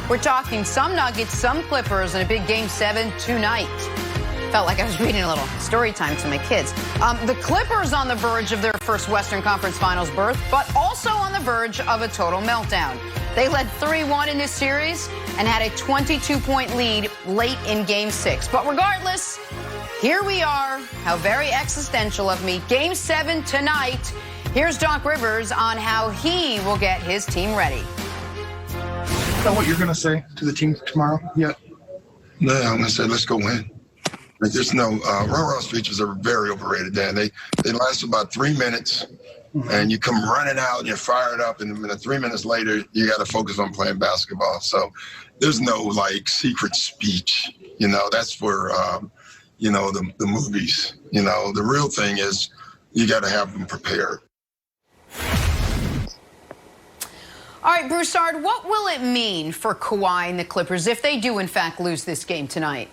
We're talking some Nuggets, some Clippers, and a big Game 7 tonight. Felt like I was reading a little story time to my kids. The Clippers on the verge of their first Western Conference Finals berth, but also on the verge of a total meltdown. They led 3-1 in this series and had a 22-point lead late in Game 6. But regardless, here we are. How very existential of me. Game 7 tonight. Here's Doc Rivers on how he will get his team ready. Is that what you're going to say to the team tomorrow yet? No, I'm going to say, let's go win. There's no rah-rah speeches are very overrated, Dan. They last about 3 minutes, and you come running out and you're fired up, and then 3 minutes later, you got to focus on playing basketball. So there's no, like, secret speech. You know, that's for, you know, the movies. You know, the real thing is you got to have them prepared. All right, Broussard, what will it mean for Kawhi and the Clippers if they do, in fact, lose this game tonight?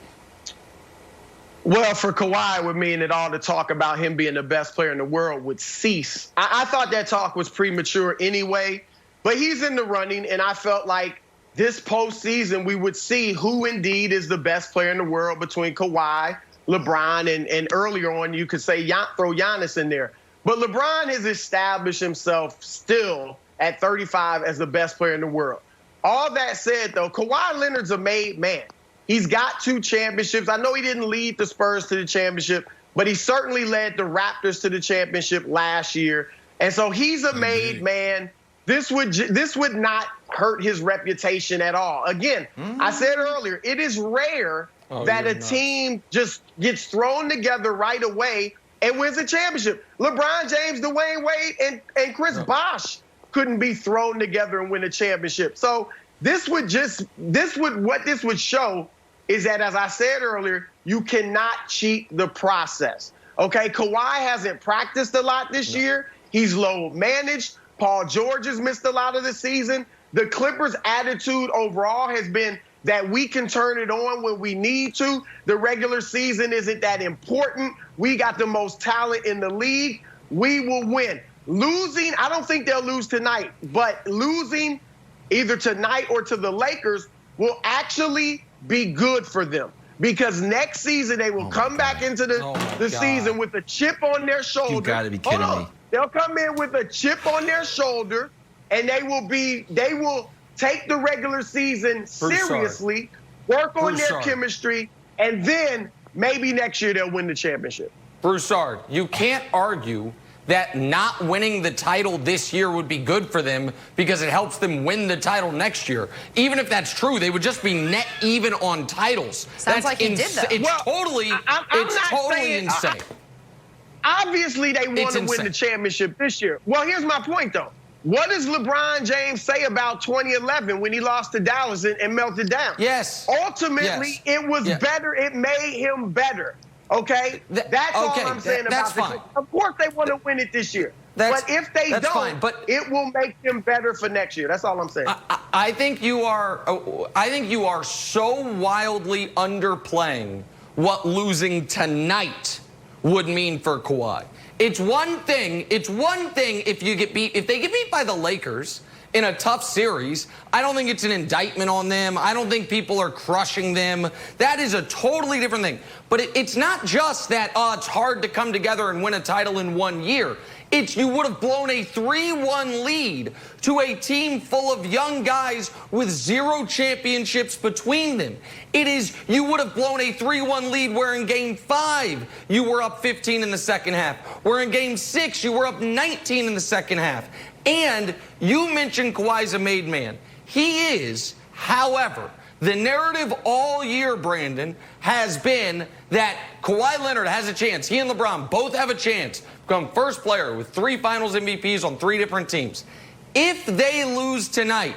Well, for Kawhi, it would mean that all the talk about him being the best player in the world would cease. I thought that talk was premature anyway, but he's in the running, and I felt like this postseason we would see who indeed is the best player in the world between Kawhi, LeBron, and earlier on you could say throw Giannis in there. But LeBron has established himself still at 35 as the best player in the world. All that said, though, Kawhi Leonard's a made man. He's got 2 championships. I know he didn't lead the Spurs to the championship, but he certainly led the Raptors to the championship last year. And so he's a made man. This would not hurt his reputation at all. Again, I said earlier, it is rare that a team just gets thrown together right away and wins a championship. LeBron James, Dwayne Wade, and Chris Bosh couldn't be thrown together and win a championship. So what this would show is that, as I said earlier, you cannot cheat the process. Okay, Kawhi hasn't practiced a lot this year. He's low managed. Paul George has missed a lot of the season. The Clippers' attitude overall has been that we can turn it on when we need to. The regular season isn't that important. We got the most talent in the league. We will win. Losing, I don't think they'll lose tonight, but losing either tonight or to the Lakers will actually be good for them, because next season they will come back into the season with a chip on their shoulder. You gotta be kidding me. They'll come in with a chip on their shoulder, and they will take the regular season seriously, work on their chemistry, and then maybe next year they'll win the championship. Broussard, you can't argue that not winning the title this year would be good for them because it helps them win the title next year. Even if that's true, they would just be net even on titles. Sounds like he did, though. It's totally insane. Obviously, they want to win the championship this year. Well, here's my point, though. What does LeBron James say about 2011 when he lost to Dallas and melted down? Yes. Ultimately, it was better. It made him better. Okay? That's all I'm saying about it. Of course they want to win it this year. But if they don't, it will make them better for next year. That's all I'm saying. I think you are so wildly underplaying what losing tonight would mean for Kawhi. It's one thing if they get beat by the Lakers in a tough series. I don't think it's an indictment on them. I don't think people are crushing them. That is a totally different thing. But it's not just that, it's hard to come together and win a title in 1 year. It's you would have blown a 3-1 lead to a team full of young guys with 0 championships between them. It is you would have blown a 3-1 lead where in Game 5 you were up 15 in the second half. Where in Game 6 you were up 19 in the second half. And you mentioned Kawhi's a made man. He is, however, the narrative all year, Brandon, has been that Kawhi Leonard has a chance. He and LeBron both have a chance to become first player with 3 Finals MVPs on 3 different teams. If they lose tonight,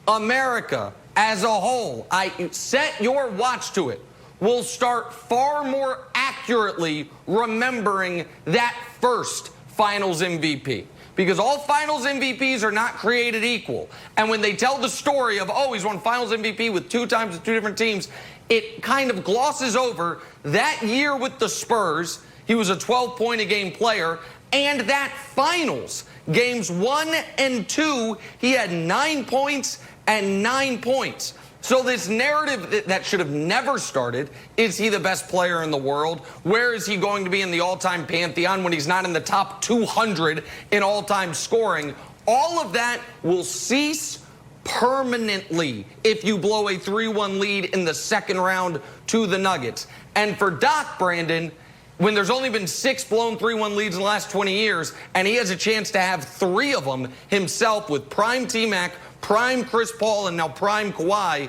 America as a whole, I set your watch to it, will start far more accurately remembering that first Finals MVP. Because all Finals MVPs are not created equal. And when they tell the story of, he's won Finals MVP with 2 times with 2 different teams, it kind of glosses over that year with the Spurs. He was a 12-point-a-game player. And that Finals, Games 1 and 2, he had 9 points and 9 points. So this narrative that should have never started, is he the best player in the world? Where is he going to be in the all-time pantheon when he's not in the top 200 in all-time scoring? All of that will cease permanently if you blow a 3-1 lead in the second round to the Nuggets. And for Doc, Brandon, when there's only been 6 blown 3-1 leads in the last 20 years, and he has a chance to have 3 of them himself with prime T-Mac, prime Chris Paul, and now prime Kawhi,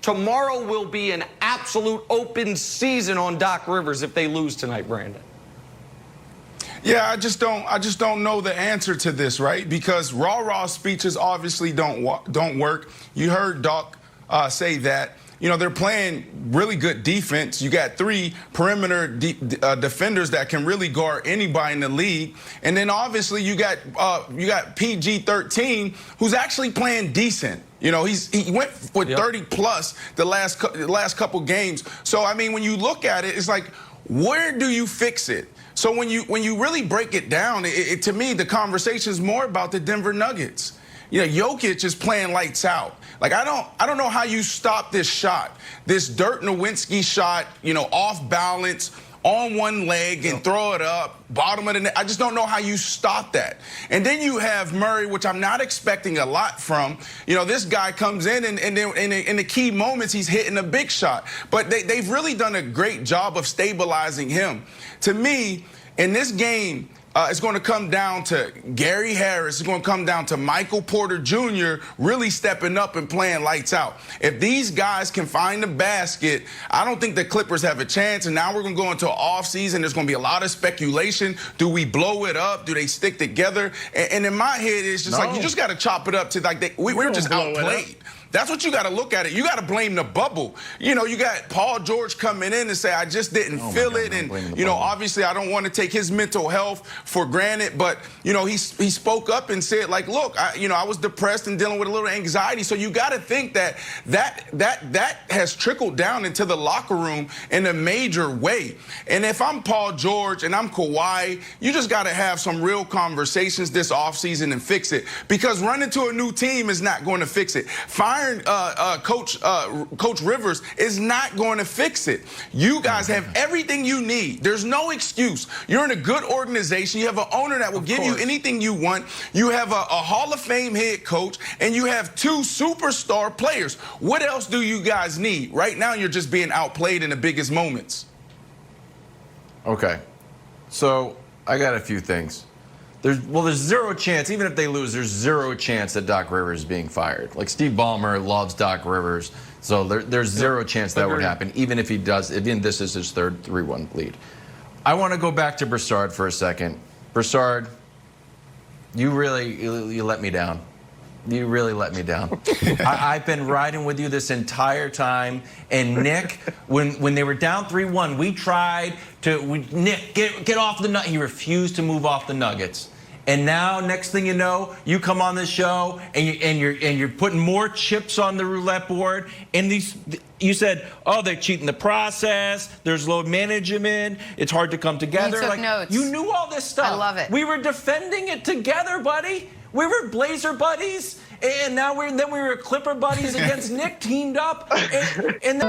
tomorrow will be an absolute open season on Doc Rivers if they lose tonight, Brandon. Yeah, I just don't know the answer to this, right? Because rah-rah speeches obviously don't work. You heard Doc say that. You know, they're playing really good defense. You got 3 perimeter defenders that can really guard anybody in the league. And then obviously you got PG-13, who's actually playing decent. You know, he went with 30 plus the last couple games. So I mean, when you look at it, it's like, where do you fix it? So when you really break it down, to me, the conversation is more about the Denver Nuggets. You know, Jokic is playing lights out. Like, I don't know how you stop this shot, this Dirk Nowitzki shot, you know, off balance, on one leg and throw it up, bottom of the net. I just don't know how you stop that. And then you have Murray, which I'm not expecting a lot from. You know, this guy comes in and in the key moments, he's hitting a big shot. But they've really done a great job of stabilizing him. To me, in this game, it's going to come down to Gary Harris. It's going to come down to Michael Porter Jr. really stepping up and playing lights out. If these guys can find the basket, I don't think the Clippers have a chance. And now we're going to go into an offseason. There's going to be a lot of speculation. Do we blow it up? Do they stick together? And in my head, it's just like you just got to chop it up to like we're just outplayed. That's what you got to look at it. You got to blame the bubble. You know, you got Paul George coming in and say, I just didn't feel it. And, you know, obviously I don't want to take his mental health for granted. But, you know, he spoke up and said, like, look, I was depressed and dealing with a little anxiety. So you got to think that has trickled down into the locker room in a major way. And if I'm Paul George and I'm Kawhi, you just got to have some real conversations this offseason and fix it. Because running to a new team is not going to fix it. Coach Rivers is not going to fix it. You guys have everything you need. There's no excuse. You're in a good organization. You have an owner that will give you anything you want. You have a Hall of Fame head coach, and you have 2 superstar players. What else do you guys need? Right now, you're just being outplayed in the biggest moments. Okay. So I got a few things. There's zero chance, even if they lose, there's zero chance that Doc Rivers is being fired. Like, Steve Ballmer loves Doc Rivers, so there's zero chance that would happen, even if he does, even this is his 3rd 3-1 lead. I want to go back to Broussard for a second. Broussard, you let me down. You really let me down. I've been riding with you this entire time. And Nick, when they were down 3-1, we tried to, Nick, get off the nut. He refused to move off the Nuggets. And now, next thing you know, you come on this show and you're putting more chips on the roulette board. And you said, oh, they're cheating the process. There's load management. It's hard to come together. You took notes. You knew all this stuff. I love it. We were defending it together, buddy. We were Blazer buddies, and now we were Clipper buddies against Nick, teamed up. And